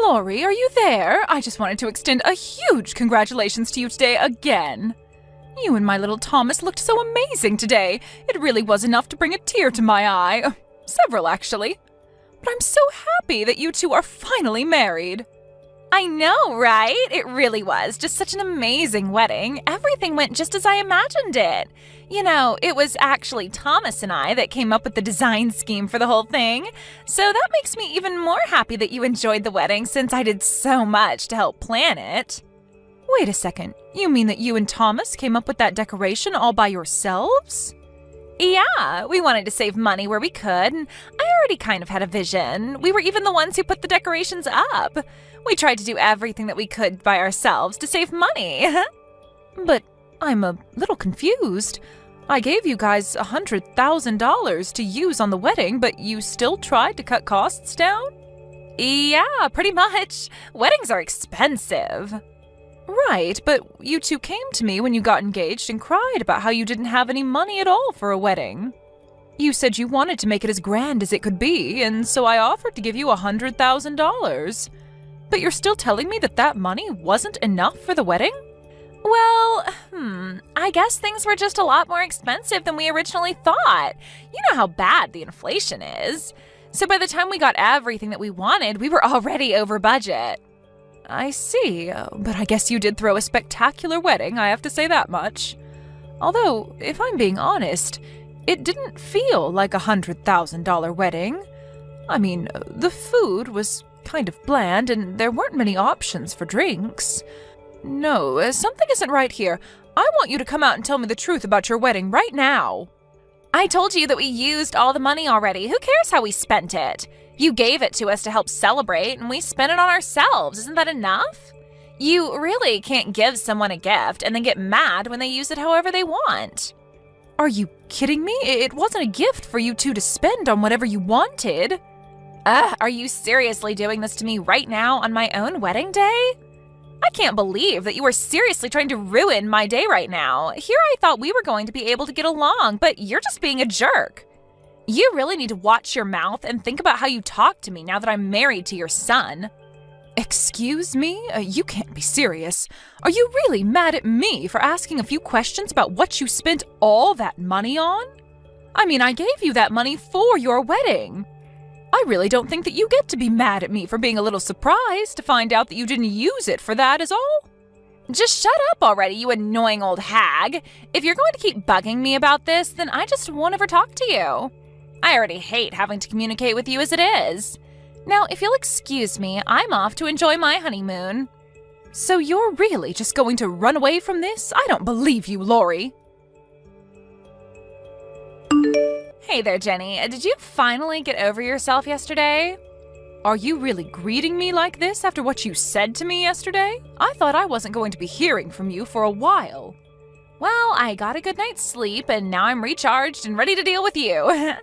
Lori, are you there? I just wanted to extend a huge congratulations to you today again. You and my little Thomas looked so amazing today. It really was enough to bring a tear to my eye. Several, actually. But I'm so happy that you two are finally married. I know, right? It really was just such an amazing wedding. Everything went just as I imagined it. You know, it was actually Thomas and I that came up with the design scheme for the whole thing. So that makes me even more happy that you enjoyed the wedding since I did so much to help plan it. Wait a second. You mean that you and Thomas came up with that decoration all by yourselves? Yeah, we wanted to save money where we could, and I already kind of had a vision. We were even the ones who put the decorations up. We tried to do everything that we could by ourselves to save money. But I'm a little confused. I gave you guys $100,000 to use on the wedding, but you still tried to cut costs down? Yeah, pretty much. Weddings are expensive. Right, but you two came to me when you got engaged and cried about how you didn't have any money at all for a wedding. You said you wanted to make it as grand as it could be, and so I offered to give you $100,000. But you're still telling me that that money wasn't enough for the wedding? Well, I guess things were just a lot more expensive than we originally thought. You know how bad the inflation is. So by the time we got everything that we wanted, we were already over budget. I see, but I guess you did throw a spectacular wedding, I have to say that much. Although, if I'm being honest, it didn't feel like $100,000 wedding. I mean, the food was kind of bland and there weren't many options for drinks. No, something isn't right here. I want you to come out and tell me the truth about your wedding right now. I told you that we used all the money already. Who cares how we spent it? You gave it to us to help celebrate, and we spent it on ourselves. Isn't that enough? You really can't give someone a gift and then get mad when they use it however they want. Are you kidding me? It wasn't a gift for you two to spend on whatever you wanted. Are you seriously doing this to me right now on my own wedding day? I can't believe that you are seriously trying to ruin my day right now. Here I thought we were going to be able to get along, but you're just being a jerk. You really need to watch your mouth and think about how you talk to me now that I'm married to your son. Excuse me? You can't be serious. Are you really mad at me for asking a few questions about what you spent all that money on? I mean, I gave you that money for your wedding. I really don't think that you get to be mad at me for being a little surprised to find out that you didn't use it for that is all. Just shut up already, you annoying old hag. If you're going to keep bugging me about this, then I just won't ever talk to you. I already hate having to communicate with you as it is. Now, if you'll excuse me, I'm off to enjoy my honeymoon. So you're really just going to run away from this? I don't believe you, Lori. Hey there, Jenny. Did you finally get over yourself yesterday? Are you really greeting me like this after what you said to me yesterday? I thought I wasn't going to be hearing from you for a while. Well, I got a good night's sleep, and now I'm recharged and ready to deal with you.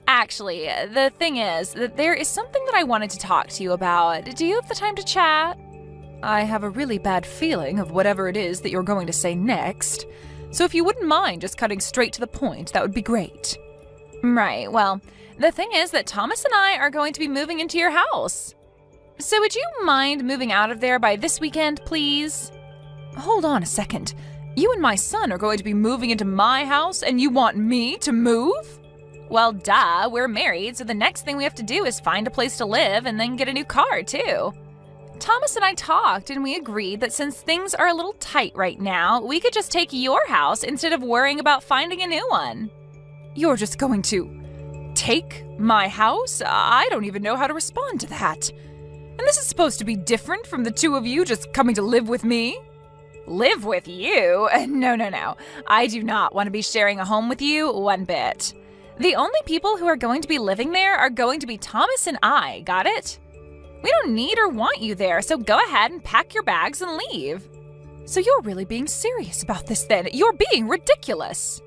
Actually, the thing is that there is something that I wanted to talk to you about. Do you have the time to chat? I have a really bad feeling of whatever it is that you're going to say next. So if you wouldn't mind just cutting straight to the point, that would be great. Right, well, the thing is that Thomas and I are going to be moving into your house. So would you mind moving out of there by this weekend, please? Hold on a second. You and my son are going to be moving into my house and you want me to move? Well, duh, we're married, so the next thing we have to do is find a place to live and then get a new car, too. Thomas and I talked and we agreed that since things are a little tight right now, we could just take your house instead of worrying about finding a new one. You're just going to take my house? I don't even know how to respond to that. And this is supposed to be different from the two of you just coming to live with me? Live with you? No. I do not want to be sharing a home with you one bit. The only people who are going to be living there are going to be Thomas and I, got it? We don't need or want you there, so go ahead and pack your bags and leave. So you're really being serious about this then? You're being ridiculous.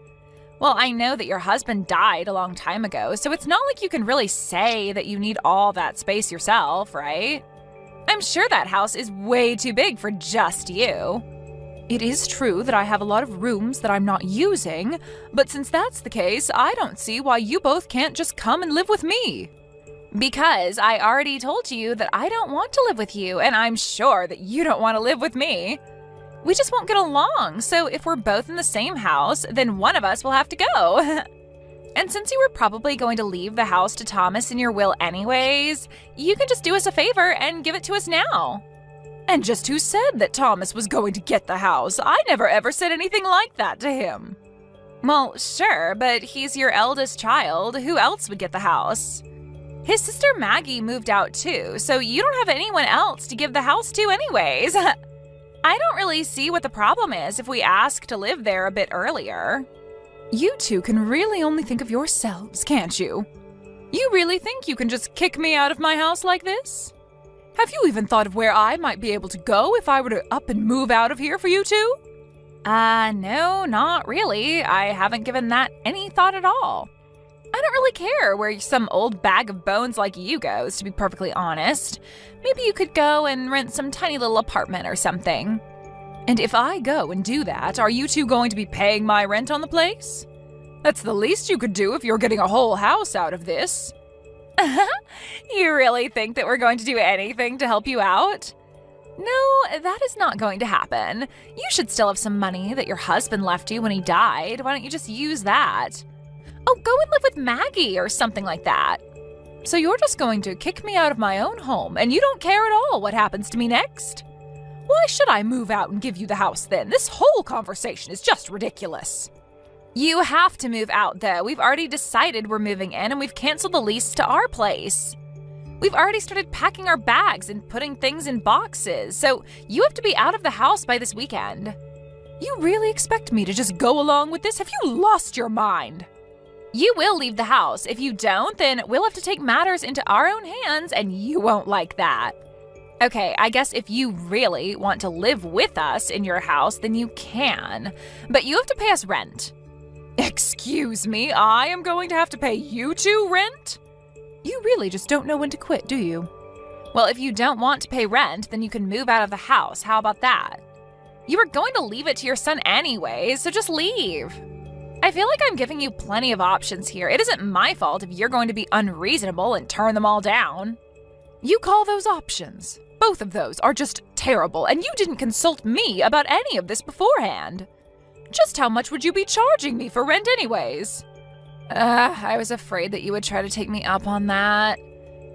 Well, I know that your husband died a long time ago, so it's not like you can really say that you need all that space yourself, right? I'm sure that house is way too big for just you. It is true that I have a lot of rooms that I'm not using, but since that's the case, I don't see why you both can't just come and live with me. Because I already told you that I don't want to live with you, and I'm sure that you don't want to live with me. We just won't get along, so if we're both in the same house, then one of us will have to go. And since you were probably going to leave the house to Thomas in your will anyways, you can just do us a favor and give it to us now. And just who said that Thomas was going to get the house? I never ever said anything like that to him. Well, sure, but he's your eldest child. Who else would get the house? His sister Maggie moved out too, so you don't have anyone else to give the house to anyways. I don't really see what the problem is if we ask to live there a bit earlier. You two can really only think of yourselves, can't you? You really think you can just kick me out of my house like this? Have you even thought of where I might be able to go if I were to up and move out of here for you two? No, not really. I haven't given that any thought at all. I don't really care where some old bag of bones like you goes, to be perfectly honest. Maybe you could go and rent some tiny little apartment or something. And if I go and do that, are you two going to be paying my rent on the place? That's the least you could do if you're getting a whole house out of this. You really think that we're going to do anything to help you out? No, that is not going to happen. You should still have some money that your husband left you when he died. Why don't you just use that? Oh, go and live with Maggie or something like that. So you're just going to kick me out of my own home, and you don't care at all what happens to me next? Why should I move out and give you the house then? This whole conversation is just ridiculous. You have to move out, though. We've already decided we're moving in, and we've canceled the lease to our place. We've already started packing our bags and putting things in boxes, so you have to be out of the house by this weekend. You really expect me to just go along with this? Have you lost your mind? You will leave the house. If you don't, then we'll have to take matters into our own hands, and you won't like that. Okay, I guess if you really want to live with us in your house, then you can. But you have to pay us rent. Excuse me, I am going to have to pay you two rent? You really just don't know when to quit, do you? Well, if you don't want to pay rent, then you can move out of the house. How about that? You were going to leave it to your son anyway, so just leave. I feel like I'm giving you plenty of options here. It isn't my fault if you're going to be unreasonable and turn them all down. You call those options? Both of those are just terrible, and you didn't consult me about any of this beforehand. Just how much would you be charging me for rent anyways? I was afraid that you would try to take me up on that.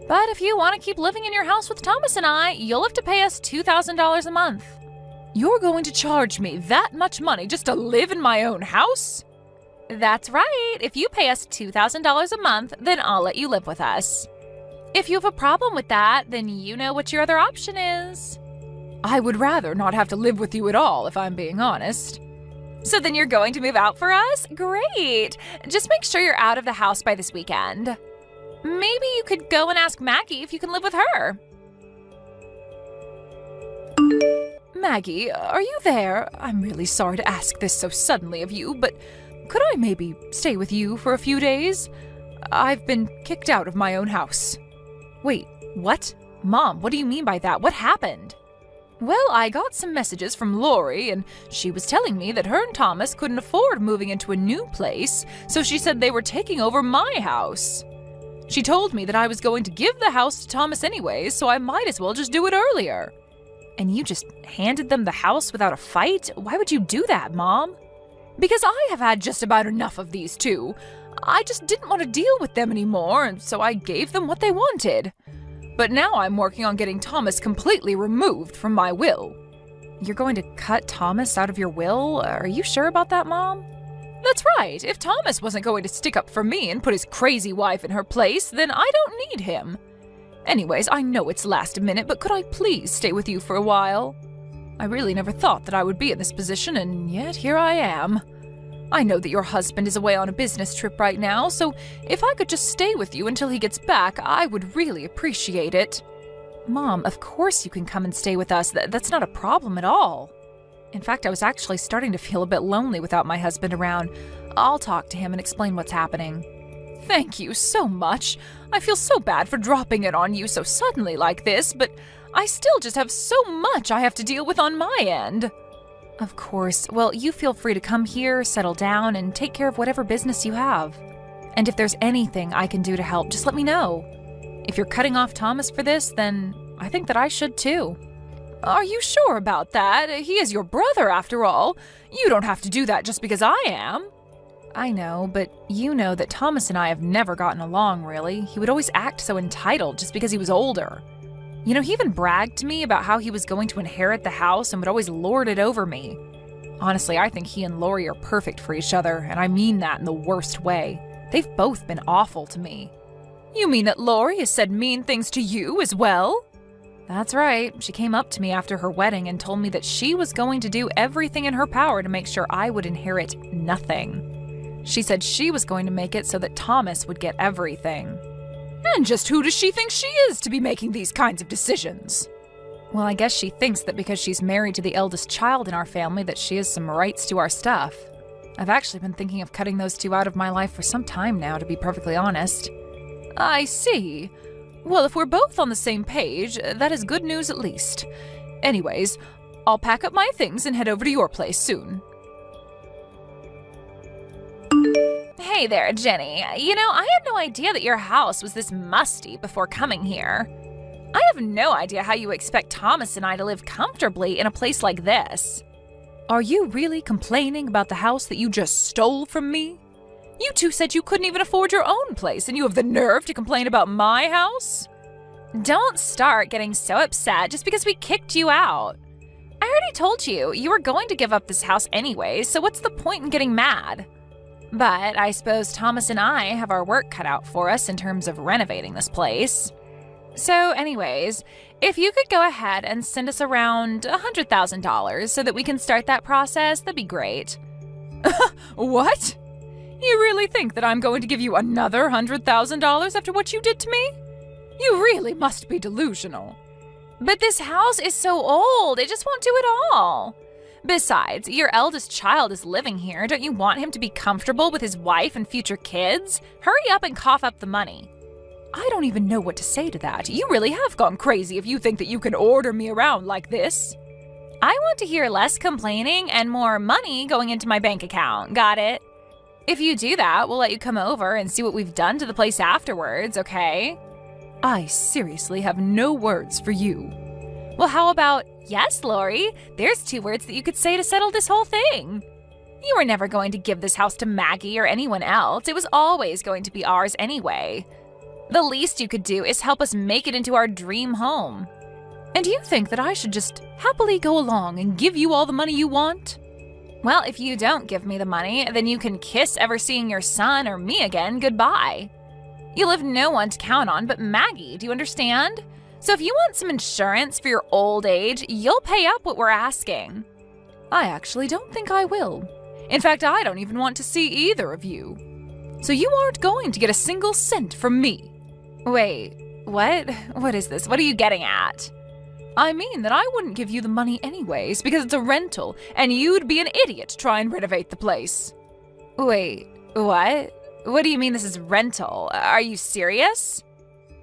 But if you want to keep living in your house with Thomas and I, you'll have to pay us $2,000 a month. You're going to charge me that much money just to live in my own house? That's right. If you pay us $2,000 a month, then I'll let you live with us. If you have a problem with that, then you know what your other option is. I would rather not have to live with you at all, if I'm being honest. So then you're going to move out for us? Great! Just make sure you're out of the house by this weekend. Maybe you could go and ask Maggie if you can live with her. Maggie, are you there? I'm really sorry to ask this so suddenly of you, but could I maybe stay with you for a few days? I've been kicked out of my own house. Wait, what? Mom, what do you mean by that? What happened? Well, I got some messages from Lori, and she was telling me that her and Thomas couldn't afford moving into a new place, so she said they were taking over my house. She told me that I was going to give the house to Thomas anyways, so I might as well just do it earlier. And you just handed them the house without a fight? Why would you do that, Mom? Because I have had just about enough of these two. I just didn't want to deal with them anymore, and so I gave them what they wanted. But now I'm working on getting Thomas completely removed from my will. You're going to cut Thomas out of your will? Are you sure about that, Mom? That's right. If Thomas wasn't going to stick up for me and put his crazy wife in her place, then I don't need him. Anyways, I know it's last minute, but could I please stay with you for a while? I really never thought that I would be in this position, and yet here I am. I know that your husband is away on a business trip right now, so if I could just stay with you until he gets back, I would really appreciate it. Mom, of course you can come and stay with us. That's not a problem at all. In fact, I was actually starting to feel a bit lonely without my husband around. I'll talk to him and explain what's happening. Thank you so much. I feel so bad for dropping it on you so suddenly like this, but I still just have so much I have to deal with on my end. Of course. Well, you feel free to come here, settle down, and take care of whatever business you have. And if there's anything I can do to help, just let me know. If you're cutting off Thomas for this, then I think that I should too. Are you sure about that? He is your brother, after all. You don't have to do that just because I am. I know, but you know that Thomas and I have never gotten along, really. He would always act so entitled just because he was older. You know, he even bragged to me about how he was going to inherit the house and would always lord it over me. Honestly, I think he and Lori are perfect for each other, and I mean that in the worst way. They've both been awful to me. You mean that Lori has said mean things to you as well? That's right. She came up to me after her wedding and told me that she was going to do everything in her power to make sure I would inherit nothing. She said she was going to make it so that Thomas would get everything. And just who does she think she is to be making these kinds of decisions? Well, I guess she thinks that because she's married to the eldest child in our family that she has some rights to our stuff. I've actually been thinking of cutting those two out of my life for some time now, to be perfectly honest. I see. Well, if we're both on the same page, that is good news at least. Anyways, I'll pack up my things and head over to your place soon. Hey there, Jenny. You know, I had no idea that your house was this musty before coming here. I have no idea how you expect Thomas and I to live comfortably in a place like this. Are you really complaining about the house that you just stole from me? You two said you couldn't even afford your own place, and you have the nerve to complain about my house? Don't start getting so upset just because we kicked you out. I already told you, you were going to give up this house anyway, so what's the point in getting mad? But I suppose Thomas and I have our work cut out for us in terms of renovating this place. So anyways, if you could go ahead and send us around $100,000 so that we can start that process, that'd be great. What? You really think that I'm going to give you another $100,000 after what you did to me? You really must be delusional. But this house is so old, it just won't do it all. Besides, your eldest child is living here. Don't you want him to be comfortable with his wife and future kids? Hurry up and cough up the money. I don't even know what to say to that. You really have gone crazy if you think that you can order me around like this. I want to hear less complaining and more money going into my bank account. Got it? If you do that, we'll let you come over and see what we've done to the place afterwards, okay? I seriously have no words for you. Well, how about, yes, Lori? There's 2 words that you could say to settle this whole thing. You were never going to give this house to Maggie or anyone else. It was always going to be ours anyway. The least you could do is help us make it into our dream home. And you think that I should just happily go along and give you all the money you want? Well, if you don't give me the money, then you can kiss ever seeing your son or me again goodbye. You'll have no one to count on but Maggie, do you understand? So if you want some insurance for your old age, you'll pay up what we're asking. I actually don't think I will. In fact, I don't even want to see either of you. So you aren't going to get a single cent from me. Wait, what? What is this? What are you getting at? I mean that I wouldn't give you the money anyways because it's a rental, and you'd be an idiot to try and renovate the place. Wait, what? What do you mean this is rental? Are you serious?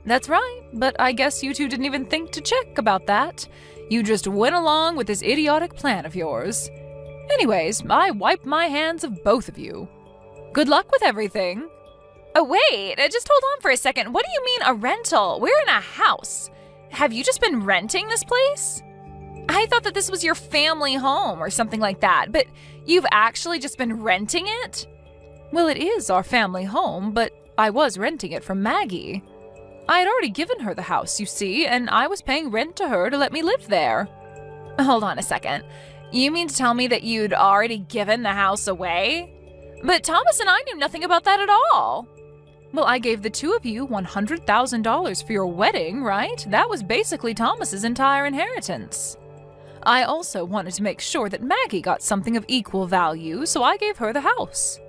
That's right, but I guess you two didn't even think to check about that. You just went along with this idiotic plan of yours. Anyways, I wipe my hands of both of you. Good luck with everything. Oh, wait, just hold on for a second. What do you mean a rental? We're in a house. Have you just been renting this place? I thought that this was your family home or something like that, but you've actually just been renting it? Well, it is our family home, but I was renting it from Maggie. I had already given her the house, you see, and I was paying rent to her to let me live there. Hold on a second. You mean to tell me that you'd already given the house away? But Thomas and I knew nothing about that at all. Well, I gave the two of you $100,000 for your wedding, right? That was basically Thomas's entire inheritance. I also wanted to make sure that Maggie got something of equal value, so I gave her the house.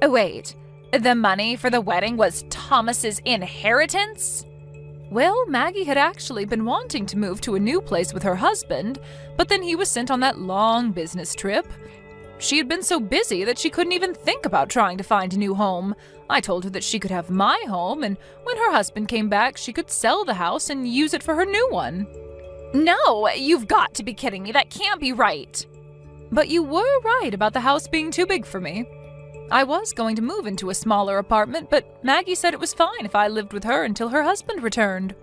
Oh, wait. The money for the wedding was Thomas's inheritance? Well, Maggie had actually been wanting to move to a new place with her husband, but then he was sent on that long business trip. She had been so busy that she couldn't even think about trying to find a new home. I told her that she could have my home, and when her husband came back, she could sell the house and use it for her new one. No, you've got to be kidding me. That can't be right. But you were right about the house being too big for me. I was going to move into a smaller apartment, but Maggie said it was fine if I lived with her until her husband returned.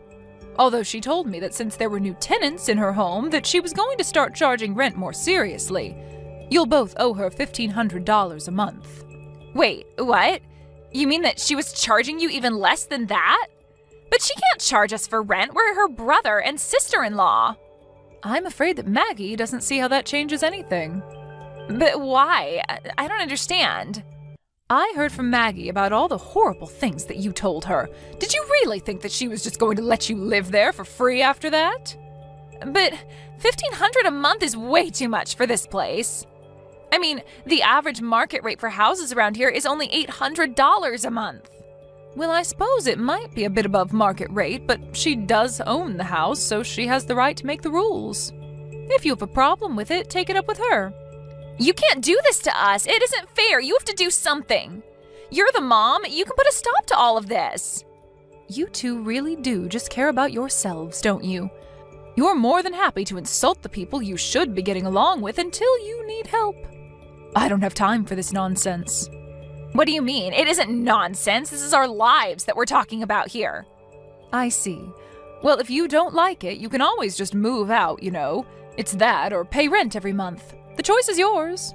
Although she told me that since there were new tenants in her home, that she was going to start charging rent more seriously. You'll both owe her $1,500 a month. Wait, what? You mean that she was charging you even less than that? But she can't charge us for rent. We're her brother and sister-in-law. I'm afraid that Maggie doesn't see how that changes anything. But why? I don't understand. I heard from Maggie about all the horrible things that you told her. Did you really think that she was just going to let you live there for free after that? But $1,500 a month is way too much for this place. I mean, the average market rate for houses around here is only $800 a month. Well, I suppose it might be a bit above market rate, but she does own the house, so she has the right to make the rules. If you have a problem with it, take it up with her. You can't do this to us. It isn't fair. You have to do something. You're the mom. You can put a stop to all of this. You two really do just care about yourselves, don't you? You're more than happy to insult the people you should be getting along with until you need help. I don't have time for this nonsense. What do you mean? It isn't nonsense. This is our lives that we're talking about here. I see. Well, if you don't like it, you can always just move out, you know. It's that or pay rent every month. The choice is yours.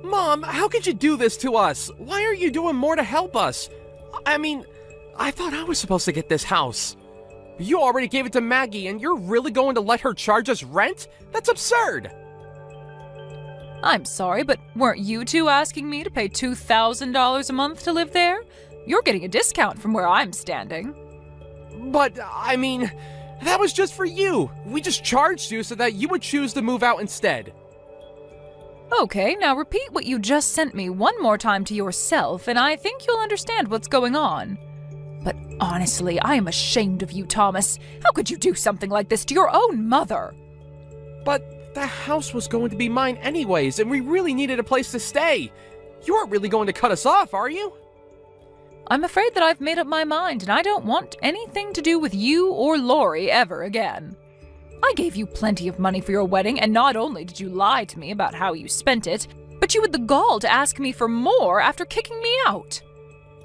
Mom, how could you do this to us? Why aren't you doing more to help us? I mean, I thought I was supposed to get this house. You already gave it to Maggie, and you're really going to let her charge us rent? That's absurd! I'm sorry, but weren't you two asking me to pay $2,000 a month to live there? You're getting a discount from where I'm standing. But, I mean, that was just for you. We just charged you so that you would choose to move out instead. Okay, now repeat what you just sent me one more time to yourself, and I think you'll understand what's going on. But honestly, I am ashamed of you, Thomas. How could you do something like this to your own mother? But the house was going to be mine anyways, and we really needed a place to stay. You aren't really going to cut us off, are you? I'm afraid that I've made up my mind, and I don't want anything to do with you or Lori ever again. I gave you plenty of money for your wedding, and not only did you lie to me about how you spent it, but you had the gall to ask me for more after kicking me out.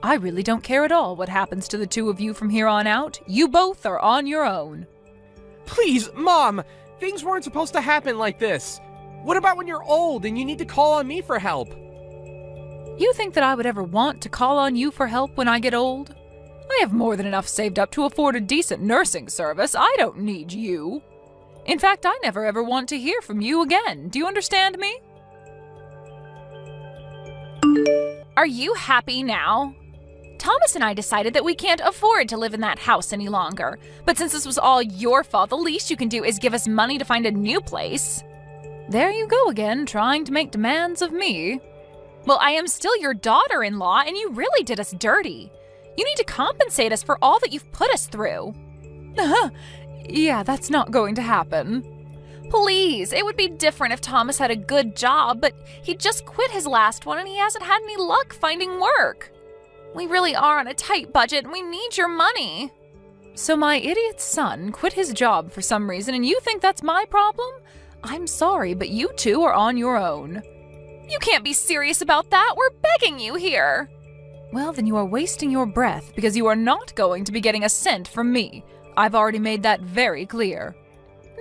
I really don't care at all what happens to the two of you from here on out. You both are on your own. Please, Mom! Things weren't supposed to happen like this. What about when you're old and you need to call on me for help? You think that I would ever want to call on you for help when I get old? I have more than enough saved up to afford a decent nursing service. I don't need you. In fact, I never ever want to hear from you again. Do you understand me? Are you happy now? Thomas and I decided that we can't afford to live in that house any longer. But since this was all your fault, the least you can do is give us money to find a new place. There you go again, trying to make demands of me. Well, I am still your daughter-in-law, and you really did us dirty. You need to compensate us for all that you've put us through. Yeah, that's not going to happen. Please, it would be different if Thomas had a good job, but he just quit his last one and he hasn't had any luck finding work. We really are on a tight budget and we need your money. So my idiot son quit his job for some reason and you think that's my problem? I'm sorry, but you two are on your own. You can't be serious about that. We're begging you here. Well, then you are wasting your breath because you are not going to be getting a cent from me. I've already made that very clear.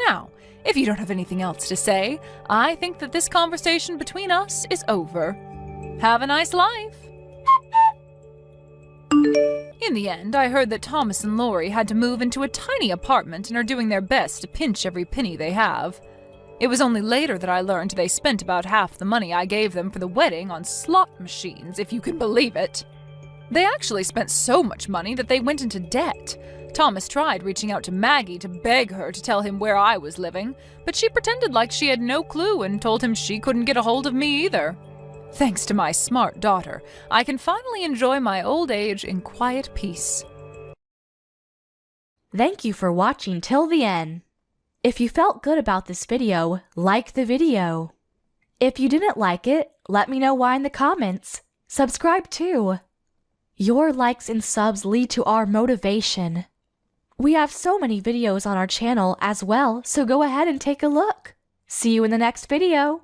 Now, if you don't have anything else to say, I think that this conversation between us is over. Have a nice life. In the end, I heard that Thomas and Lori had to move into a tiny apartment and are doing their best to pinch every penny they have. It was only later that I learned they spent about half the money I gave them for the wedding on slot machines, if you can believe it. They actually spent so much money that they went into debt. Thomas tried reaching out to Maggie to beg her to tell him where I was living, but she pretended like she had no clue and told him she couldn't get a hold of me either. Thanks to my smart daughter, I can finally enjoy my old age in quiet peace. Thank you for watching till the end. If you felt good about this video, like the video. If you didn't like it, let me know why in the comments. Subscribe too. Your likes and subs lead to our motivation. We have so many videos on our channel as well, so go ahead and take a look. See you in the next video.